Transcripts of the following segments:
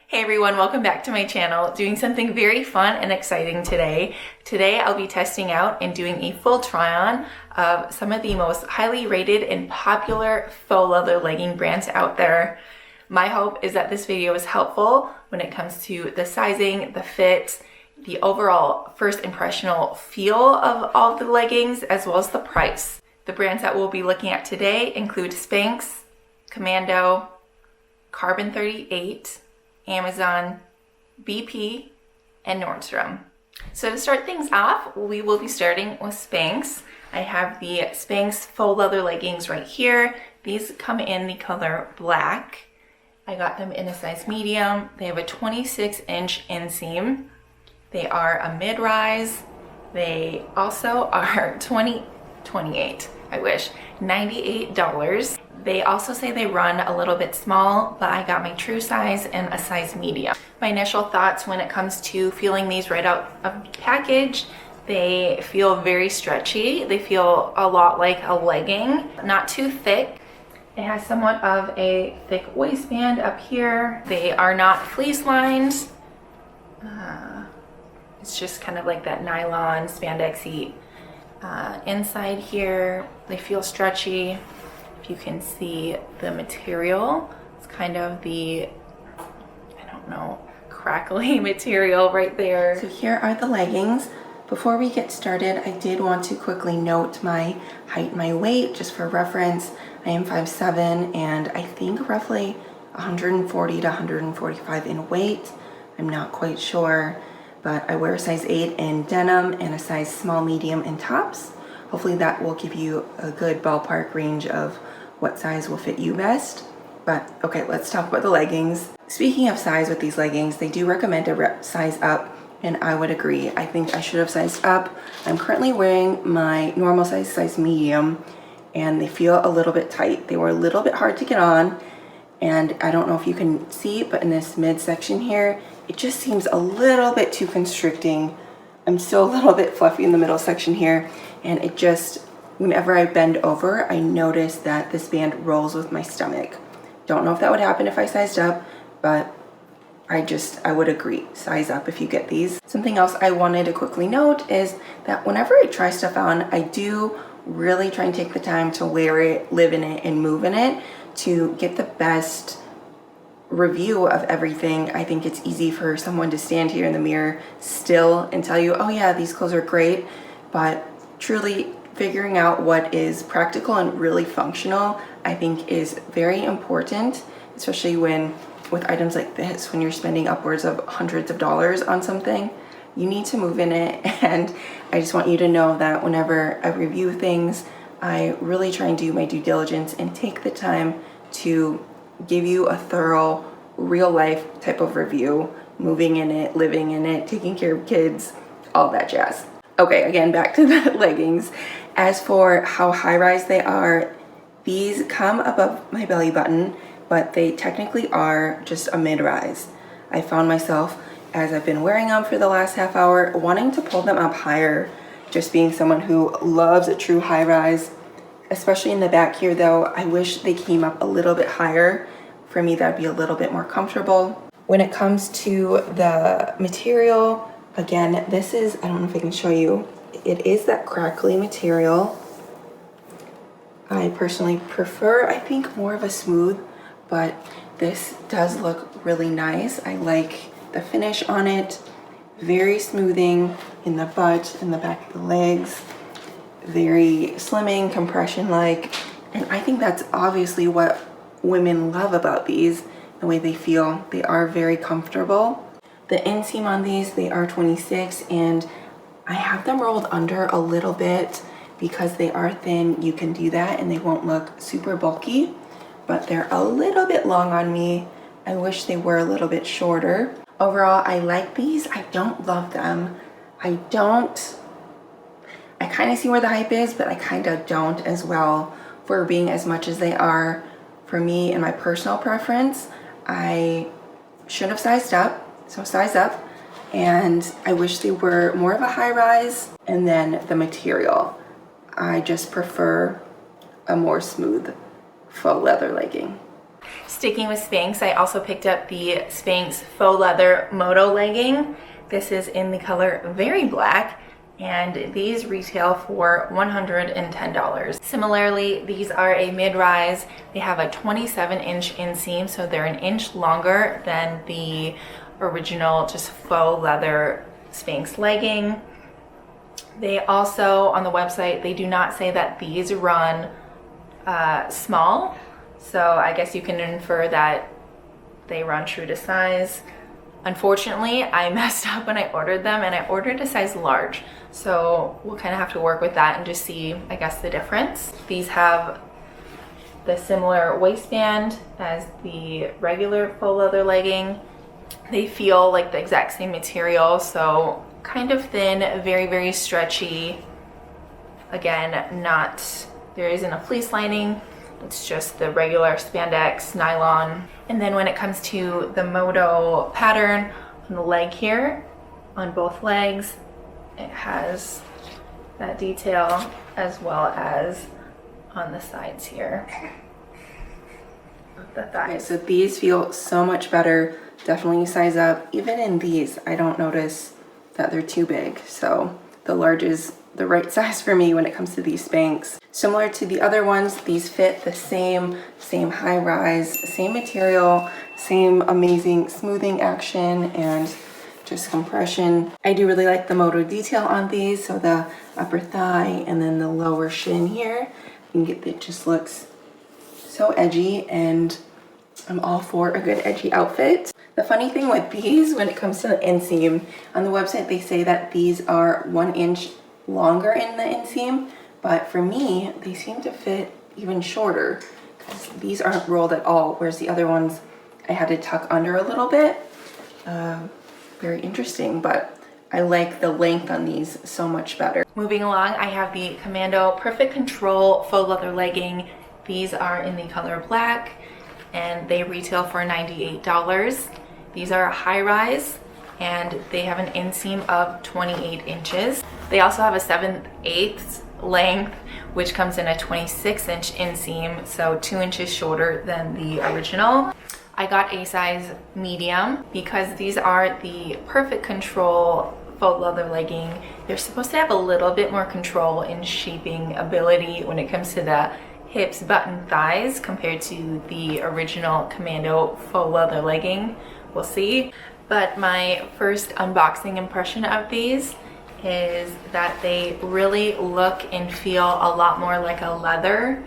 Hey everyone, welcome back to my channel. Doing something very fun and exciting today. Today I'll be testing out and doing a full try-on of some of the most highly rated and popular faux leather legging brands out there. My hope is that this video is helpful when it comes to the sizing, the fit, the overall first impressional feel of all the leggings, as well as the price. The brands that we'll be looking at today include SPANX, COMMANDO, Carbon 38, Amazon, BP, and Nordstrom. So to start things off, we will be starting with SPANX. I have the SPANX faux leather leggings right here. These come in the color black. I got them in a size medium. They have a 26-inch inseam. They are a mid-rise. They also are $98, $98. They also say they run a little bit small, but I got my true size in a size medium. My initial thoughts when it comes to feeling these right out of the package, they feel very stretchy. They feel a lot like a legging, not too thick. It has somewhat of a thick waistband up here. They are not fleece lined. It's just kind of like that nylon spandexy inside here. They feel stretchy. If you can see the material, it's kind of the, I don't know, crackly material right there. So here are the leggings. Before we get started, I did want to quickly note my height, my weight, just for reference. I am 5'7" and I think roughly 140 to 145 in weight. I'm not quite sure, but I wear a size 8 in denim and a size small medium in tops. Hopefully that will give you a good ballpark range of what size will fit you best. But okay, let's talk about the leggings. Speaking of size with these leggings, they do recommend a size up, and I would agree. I think I should have sized up. I'm currently wearing my normal size medium, and they feel a little bit tight. They were a little bit hard to get on, and I don't know if you can see, but in this midsection here, it just seems a little bit too constricting. I'm still a little bit fluffy in the middle section here, and it just, whenever I bend over, I notice that this band rolls with my stomach. Don't know if that would happen if I sized up, but I would agree, size up if you get these. Something else I wanted to quickly note is that whenever I try stuff on, I do really try and take the time to wear it, live in it, and move in it to get the best review of everything. I think it's easy for someone to stand here in the mirror still and tell you, oh yeah, these clothes are great, but truly figuring out what is practical and really functional, I think is very important, especially with items like this, when you're spending upwards of hundreds of dollars on something. You need to move in it, and I just want you to know that whenever I review things, I really try and do my due diligence and take the time to give you a thorough, real life type of review, moving in it, living in it, taking care of kids, all that jazz. Okay, again, back to the leggings. As for how high-rise they are, these come above my belly button, but they technically are just a mid-rise. I found myself, as I've been wearing them for the last half hour, wanting to pull them up higher, just being someone who loves a true high-rise. Especially in the back here though, I wish they came up a little bit higher. For me, that'd be a little bit more comfortable. When it comes to the material, again, this is, I don't know if I can show you, it is that crackly material. I personally prefer, I think, more of a smooth, but this does look really nice. I like the finish on it. Very smoothing in the butt and the back of the legs. Very slimming, compression-like, and I think that's obviously what women love about these, the way they feel. They are very comfortable. The inseam on these, they are 26, and I have them rolled under a little bit because they are thin. You can do that and they won't look super bulky, but they're a little bit long on me. I wish they were a little bit shorter. Overall, I like these. I don't love them. I kind of see where the hype is, but I kind of don't as well, for being as much as they are. For me and my personal preference, I should have sized up, so size up, and I wish they were more of a high rise. And then the material, I just prefer a more smooth faux leather legging. Sticking with Spanx, I also picked up the Spanx Faux Leather Moto legging. This is in the color Very Black, and these retail for $110. Similarly, these are a mid-rise. They have a 27-inch inseam, so they're an inch longer than the original just faux leather Spanx legging. They also, on the website, they do not say that these run small, so I guess you can infer that they run true to size. Unfortunately, I messed up when I ordered them, and I ordered a size large, so we'll kind of have to work with that and just see, I guess, the difference. These have the similar waistband as the regular faux leather legging. They feel like the exact same material, so kind of thin, very, very stretchy. Again, there isn't a fleece lining. It's just the regular spandex nylon. And then when it comes to the Moto pattern on the leg here, on both legs, it has that detail as well as on the sides here of the thighs. So these feel so much better. Definitely size up. Even in these, I don't notice that they're too big. So the large is the right size for me when it comes to these Spanx. Similar to the other ones, these fit the same high rise, same material, same amazing smoothing action and just compression. I do really like the Moto detail on these, so the upper thigh and then the lower shin here. You can get it just looks so edgy, and I'm all for a good edgy outfit. The funny thing with these, when it comes to the inseam, on the website they say that these are 1 inch longer in the inseam, but for me they seem to fit even shorter because these aren't rolled at all, whereas the other ones I had to tuck under a little bit. Very interesting, but I like the length on these so much better. Moving along, I have the Commando Perfect Control Faux Leather Legging. These are in the color black, and they retail for $98. These are a high rise, and they have an inseam of 28 inches. They also have a 7/8 length, which comes in a 26-inch inseam, so 2 inches shorter than the original. I got a size medium because these are the Perfect Control Faux Leather Legging. They're supposed to have a little bit more control in shaping ability when it comes to the hips, butt, and thighs compared to the original Commando Faux Leather Legging. We'll see. But my first unboxing impression of these is that they really look and feel a lot more like a leather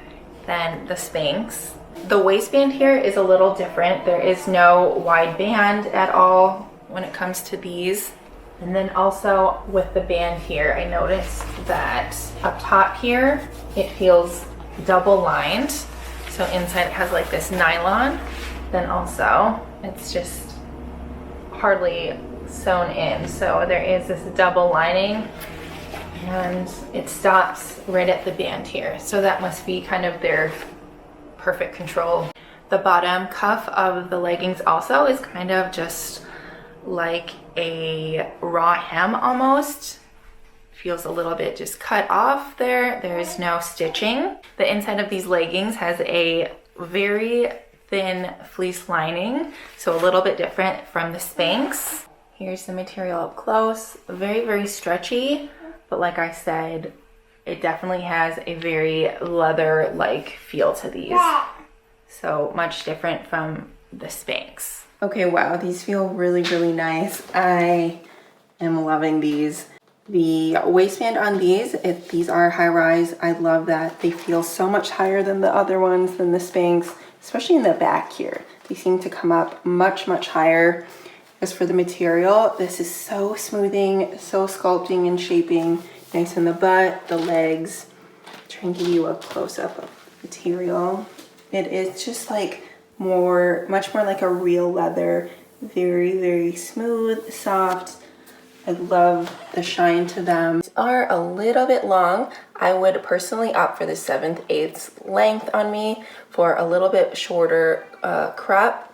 than the Spanx. The waistband here is a little different. There is no wide band at all when it comes to these. And then also with the band here, I noticed that up top here, it feels double lined. So inside it has like this nylon. Then also it's just hardly sewn in. So there is this double lining and it stops right at the band here. So that must be kind of their perfect control. The bottom cuff of the leggings also is kind of just like a raw hem almost. Feels a little bit just cut off there. There is no stitching. The inside of these leggings has a very thin fleece lining, so a little bit different from the Spanx. Here's the material up close. Very, very stretchy, but like I said, it definitely has a very leather-like feel to these. So much different from the Spanx. Okay, wow, these feel really, really nice. I am loving these. The waistband on these, if these are high rise, I love that. They feel so much higher than the other ones, than the Spanx, especially in the back here. They seem to come up much, much higher. As for the material, this is so smoothing, so sculpting and shaping. Nice in the butt, the legs. Try and give you a close-up of the material. It is just like much more like a real leather. Very, very smooth, soft. I love the shine to them. These are a little bit long. I would personally opt for the 7/8 length on me for a little bit shorter crop.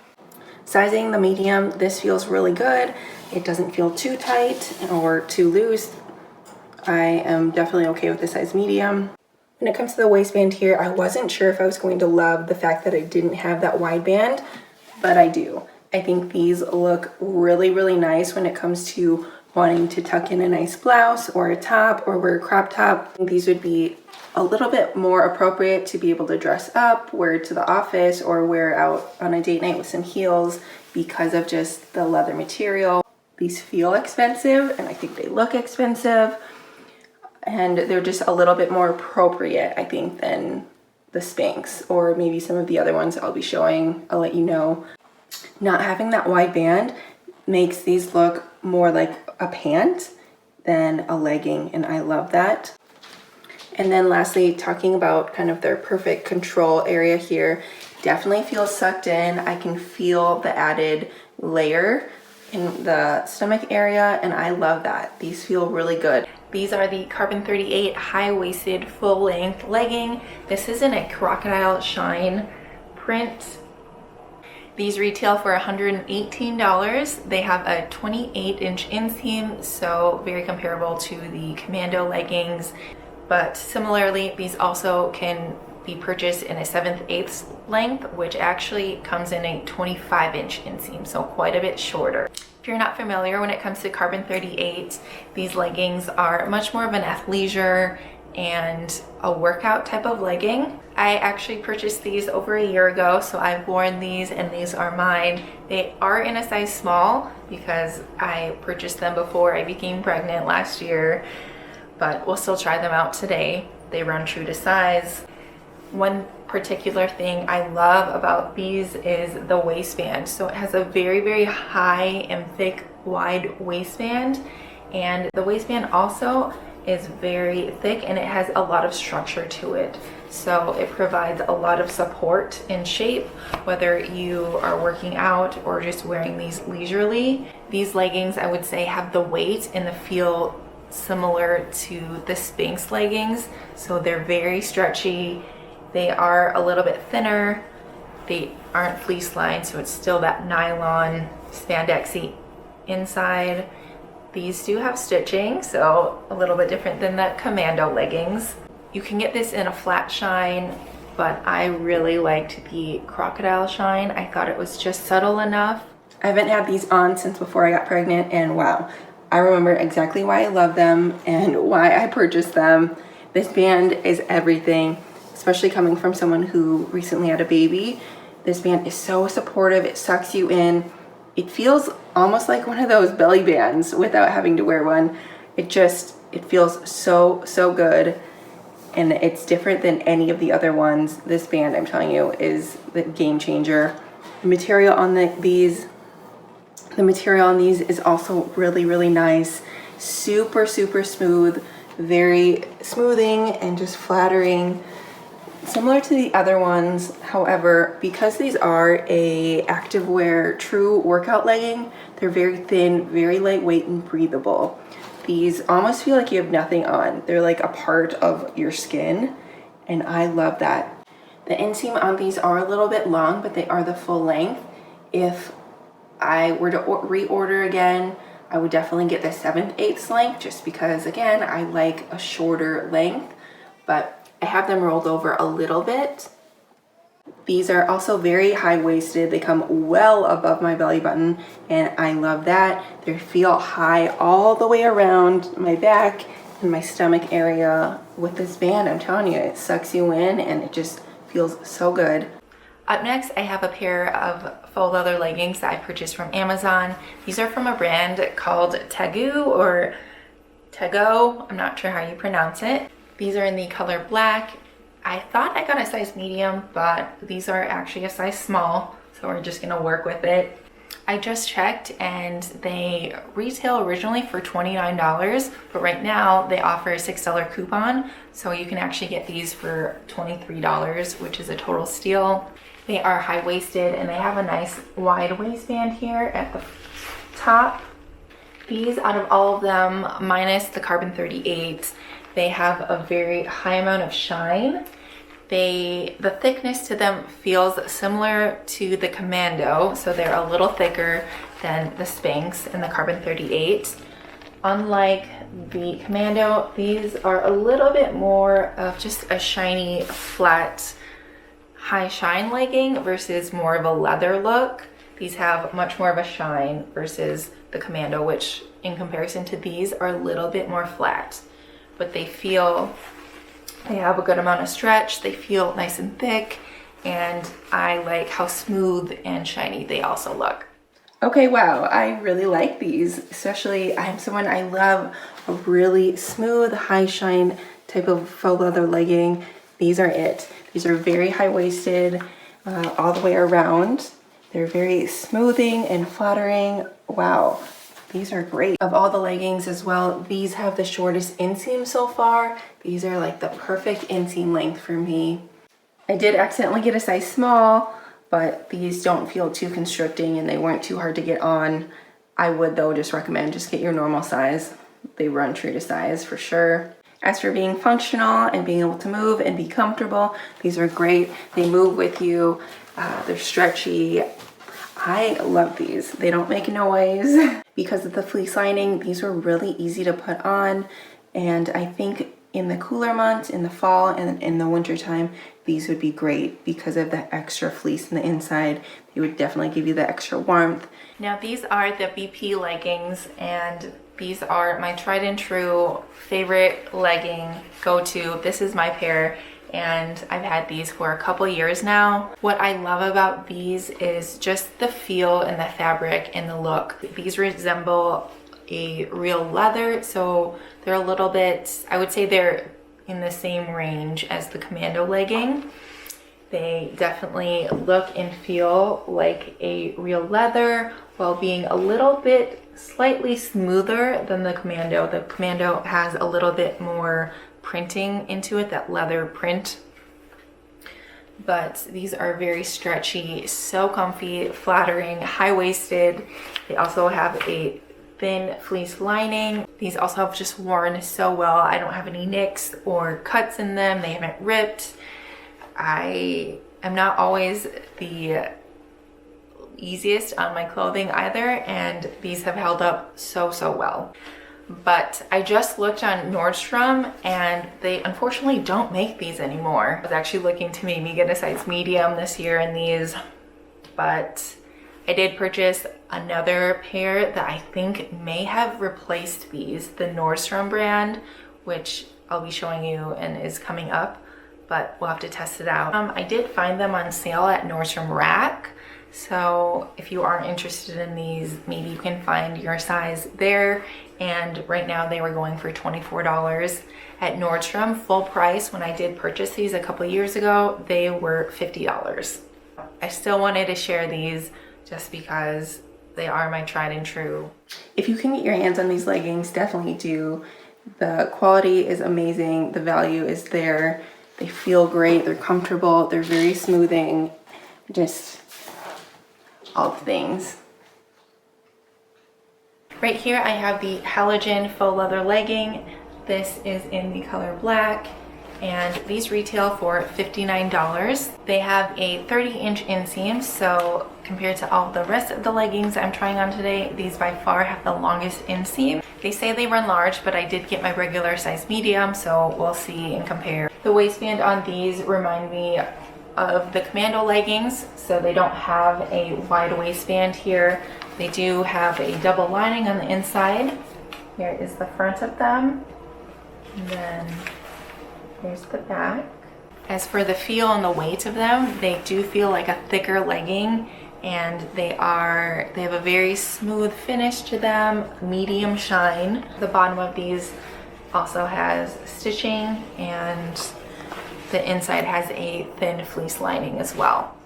Sizing the medium, this feels really good. It doesn't feel too tight or too loose. I am definitely okay with the size medium. When it comes to the waistband here, I wasn't sure if I was going to love the fact that it didn't have that wide band, but I do. I think these look really, really nice when it comes to wanting to tuck in a nice blouse or a top or wear a crop top. These would be a little bit more appropriate to be able to dress up, wear to the office, or wear out on a date night with some heels because of just the leather material. These feel expensive and I think they look expensive, and they're just a little bit more appropriate, I think, than the Spanx or maybe some of the other ones I'll be showing. I'll let you know. Not having that wide band makes these look more like a pant than a legging, and I love that. And then lastly, talking about kind of their perfect control area here, definitely feels sucked in. I can feel the added layer in the stomach area, and I love that. These feel really good. These are the Carbon 38 high-waisted full-length legging. This is in a crocodile shine print. These retail for $118. They have a 28-inch inseam, so very comparable to the Commando leggings. But similarly, these also can be purchased in a 7/8 length, which actually comes in a 25-inch inseam, so quite a bit shorter. If you're not familiar, when it comes to Carbon 38, these leggings are much more of an athleisure and a workout type of legging. I actually purchased these over a year ago, so I've worn these and these are mine. They are in a size small because I purchased them before I became pregnant last year, but we'll still try them out today. They run true to size. One particular thing I love about these is the waistband. So it has a very, very high and thick, wide waistband, and the waistband also is very thick and it has a lot of structure to it. So it provides a lot of support in shape, whether you are working out or just wearing these leisurely. These leggings, I would say, have the weight and the feel similar to the Spanx leggings. So they're very stretchy. They are a little bit thinner. They aren't fleece lined, so it's still that nylon spandexy inside. These do have stitching, so a little bit different than the Commando leggings. You can get this in a flat shine, but I really liked the crocodile shine. I thought it was just subtle enough. I haven't had these on since before I got pregnant, and wow, I remember exactly why I love them and why I purchased them. This band is everything, especially coming from someone who recently had a baby. This band is so supportive, it sucks you in. It feels almost like one of those belly bands without having to wear one. It feels so good, and it's different than any of the other ones. This band, I'm telling you, is the game changer. The material on these is also really, really nice. Super smooth, very smoothing and just flattering. Similar to the other ones, however, because these are a activewear true workout legging, they're very thin, very lightweight and breathable. These almost feel like you have nothing on. They're like a part of your skin, and I love that. The inseam on these are a little bit long, but they are the full length. If I were to reorder again, I would definitely get the 7/8 length, just because, again, I like a shorter length, but I have them rolled over a little bit. These are also very high-waisted. They come well above my belly button, and I love that. They feel high all the way around my back and my stomach area. With this band, I'm telling you, it sucks you in and it just feels so good. Up next, I have a pair of faux leather leggings that I purchased from Amazon. These are from a brand called Tegu or Tego. I'm not sure how you pronounce it. These are in the color black. I thought I got a size medium, but these are actually a size small, so we're just gonna work with it. I just checked and they retail originally for $29, but right now they offer a $6 coupon, so you can actually get these for $23, which is a total steal. They are high-waisted and they have a nice wide waistband here at the top. These, out of all of them, minus the Carbon 38, they have a very high amount of shine. The thickness to them feels similar to the Commando, so they're a little thicker than the Spanx and the Carbon 38. Unlike the Commando, these are a little bit more of just a shiny, flat, high shine legging versus more of a leather look. These have much more of a shine versus the Commando, which in comparison to these are a little bit more flat. But they have a good amount of stretch, they feel nice and thick, and I like how smooth and shiny they also look. Okay, wow, I really like these, especially I love a really smooth, high shine type of faux leather legging. These are it. These are very high-waisted all the way around. They're very smoothing and flattering. Wow, these are great. Of all the leggings as well, these have the shortest inseam so far. These are like the perfect inseam length for me. I did accidentally get a size small, but these don't feel too constricting and they weren't too hard to get on. I would though just recommend just get your normal size. They run true to size for sure. As for being functional and being able to move and be comfortable, these are great. They move with you, they're stretchy. I love these. They don't make noise. Because of the fleece lining, these were really easy to put on, and I think in the cooler months, in the fall and in the winter time, these would be great because of the extra fleece in the inside. They would definitely give you the extra warmth. Now these are the BP leggings, and these are my tried and true favorite legging go-to. This is my pair, and I've had these for a couple years now. What I love about these is just the feel and the fabric and the look. These resemble a real leather, so they're a little bit, I would say they're in the same range as the Commando legging. They definitely look and feel like a real leather while being a little bit slightly smoother than the Commando. The Commando has a little bit more printing into it, that leather print. But these are very stretchy, so comfy, flattering, high-waisted. They also have a thin fleece lining. These also have just worn so well. I don't have any nicks or cuts in them. They haven't ripped. I am not always the easiest on my clothing either, and these have held up so well. But I just looked on Nordstrom and they unfortunately don't make these anymore. I was actually looking to maybe get a size medium this year in these, but I did purchase another pair that I think may have replaced these, the Nordstrom brand, which I'll be showing you and is coming up, but we'll have to test it out. I did find them on sale at Nordstrom Rack, so if you aren't interested in these, maybe you can find your size there. And right now they were going for $24 at Nordstrom. Full price, when I did purchase these a couple years ago, they were $50. I still wanted to share these just because they are my tried and true. If you can get your hands on these leggings, definitely do. The quality is amazing, the value is there, they feel great, they're comfortable, they're very smoothing, just all the things. Right here I have the Halogen Faux Leather Legging. This is in the color black, and these retail for $59. They have a 30-inch inseam, so compared to all the rest of the leggings I'm trying on today, these by far have the longest inseam. They say they run large, but I did get my regular size medium, so we'll see and compare. The waistband on these remind me of the Commando leggings, so they don't have a wide waistband here. They do have a double lining on the inside. Here is the front of them, and then here's the back. As for the feel and the weight of them, they do feel like a thicker legging, and they have a very smooth finish to them, medium shine. The bottom of these also has stitching, and the inside has a thin fleece lining as well.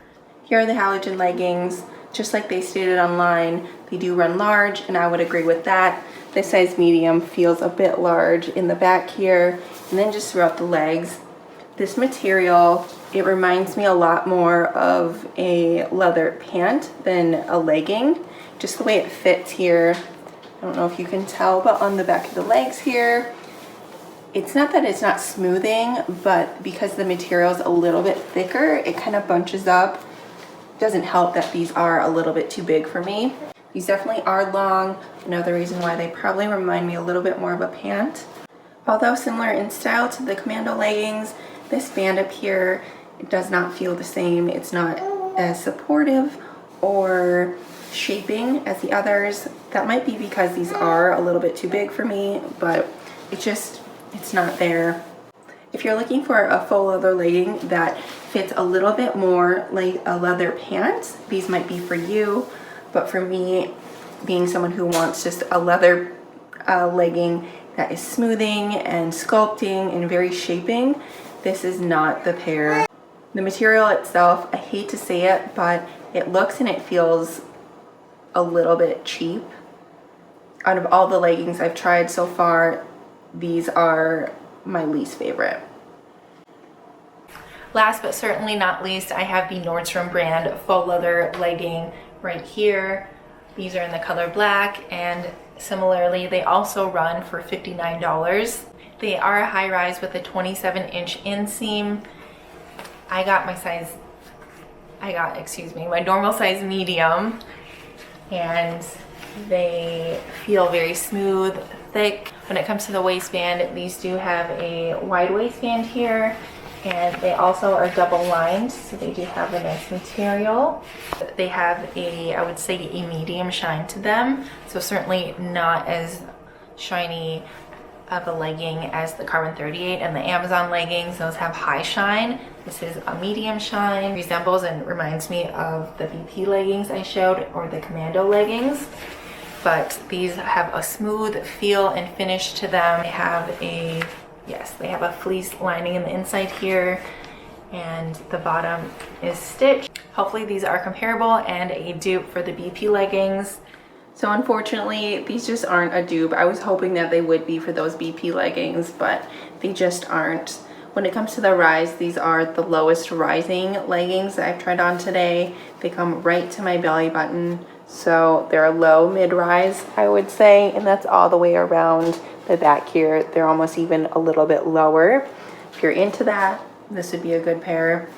Here are the Halogen leggings. Just like they stated online, they do run large, and I would agree with that. This size medium feels a bit large in the back here, and then just throughout the legs. This material, it reminds me a lot more of a leather pant than a legging. Just the way it fits here. I don't know if you can tell, but on the back of the legs here, it's not that it's not smoothing, but because the material is a little bit thicker, it kind of bunches up. Doesn't help that these are a little bit too big for me. These definitely are long. Another reason why they probably remind me a little bit more of a pant. Although similar in style to the Commando leggings, this band up here, it does not feel the same. It's not as supportive or shaping as the others. That might be because these are a little bit too big for me, but it's not there. If you're looking for a faux leather legging that fits a little bit more like a leather pant, these might be for you. But for me, being someone who wants just a leather legging that is smoothing and sculpting and very shaping, this is not the pair. The material itself, I hate to say it, but it looks and it feels a little bit cheap. Out of all the leggings I've tried so far, these are my least favorite. Last but certainly not least, I have the Nordstrom brand faux leather legging right here. These are in the color black, and similarly, they also run for $59. They are a high rise with a 27-inch inseam. I got my normal size medium, and they feel very smooth, thick. When it comes to the waistband, these do have a wide waistband here, and they also are double lined, so they do have a nice material. They have I would say a medium shine to them, so certainly not as shiny of a legging as the Carbon 38 and the Amazon leggings. Those have high shine. This is a medium shine. Resembles and reminds me of the BP leggings I showed, or the Commando leggings. But these have a smooth feel and finish to them. They have they have a fleece lining in the inside here, and the bottom is stitched. Hopefully these are comparable and a dupe for the BP leggings. So unfortunately, these just aren't a dupe. I was hoping that they would be for those BP leggings, but they just aren't. When it comes to the rise, these are the lowest rising leggings that I've tried on today. They come right to my belly button. So they're a low mid-rise, I would say, and that's all the way around the back here. They're almost even a little bit lower. If you're into that, this would be a good pair.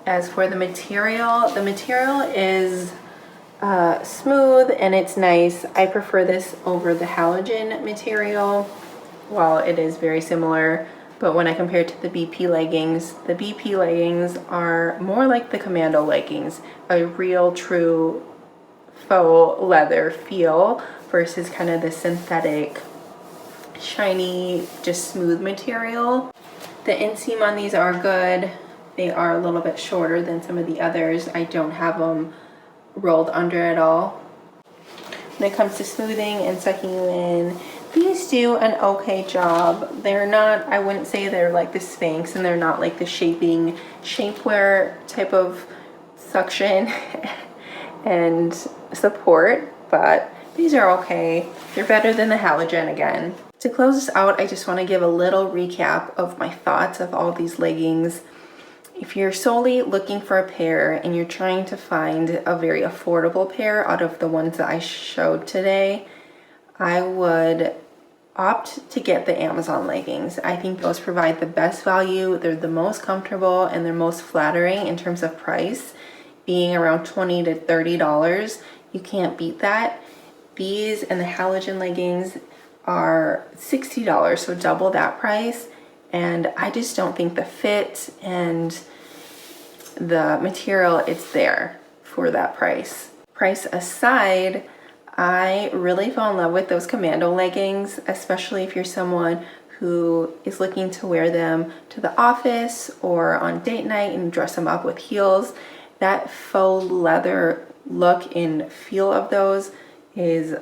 As for the material is smooth and it's nice. I prefer this over the halogen material, while it is very similar. But when I compare it to the BP leggings are more like the Commando leggings, a real true faux leather feel versus kind of the synthetic, shiny, just smooth material. The inseam on these are good. They are a little bit shorter than some of the others. I don't have them rolled under at all. When it comes to smoothing and sucking you in, these do an okay job. They're not, I wouldn't say they're like the SPANX, and they're not like the shaping shapewear type of suction and support, but these are okay. They're better than the halogen again. To close this out, I just want to give a little recap of my thoughts of all these leggings. If you're solely looking for a pair and you're trying to find a very affordable pair out of the ones that I showed today, I would opt to get the Amazon leggings. I think those provide the best value. They're the most comfortable and they're most flattering in terms of price, being around $20 to $30. You can't beat that. These and the halogen leggings are $60, so double that price. And I just don't think the fit and the material, it's there for that price. Price aside, I really fell in love with those Commando leggings, especially if you're someone who is looking to wear them to the office or on date night and dress them up with heels. That faux leather look and feel of those is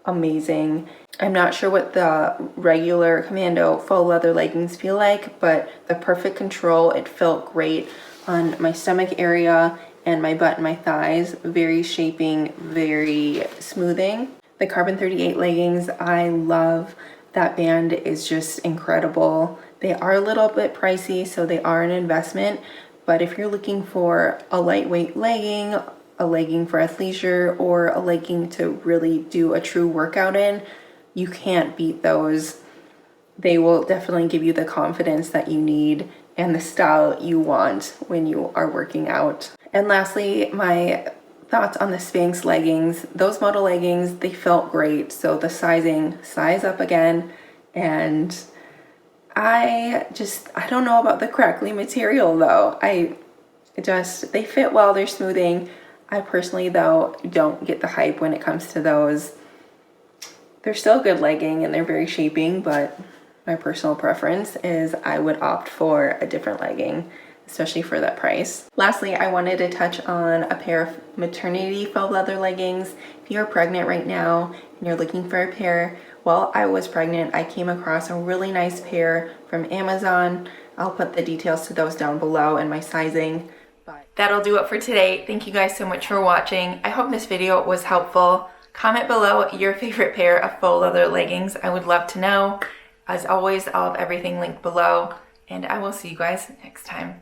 amazing. I'm not sure what the regular Commando faux leather leggings feel like, but the Perfect Control, it felt great on my stomach area and my butt and my thighs. Very shaping, very smoothing. The Carbon 38 leggings, I love. That band is just incredible. They are a little bit pricey, so they are an investment, but if you're looking for a lightweight legging, a legging for athleisure, or a legging to really do a true workout in, you can't beat those. They will definitely give you the confidence that you need and the style you want when you are working out. And lastly, my thoughts on the SPANX leggings. Those MOTO leggings, they felt great. So the sizing, size up again. And I don't know about the crackly material though. They fit well, they're smoothing. I personally though don't get the hype when it comes to those. They're still a good legging and they're very shaping, but my personal preference is I would opt for a different legging, especially for that price. Lastly, I wanted to touch on a pair of maternity faux leather leggings. If you're pregnant right now and you're looking for a pair, while I was pregnant, I came across a really nice pair from Amazon. I'll put the details to those down below and my sizing. But that'll do it for today. Thank you guys so much for watching. I hope this video was helpful. Comment below your favorite pair of faux leather leggings. I would love to know. As always, I'll have everything linked below, and I will see you guys next time.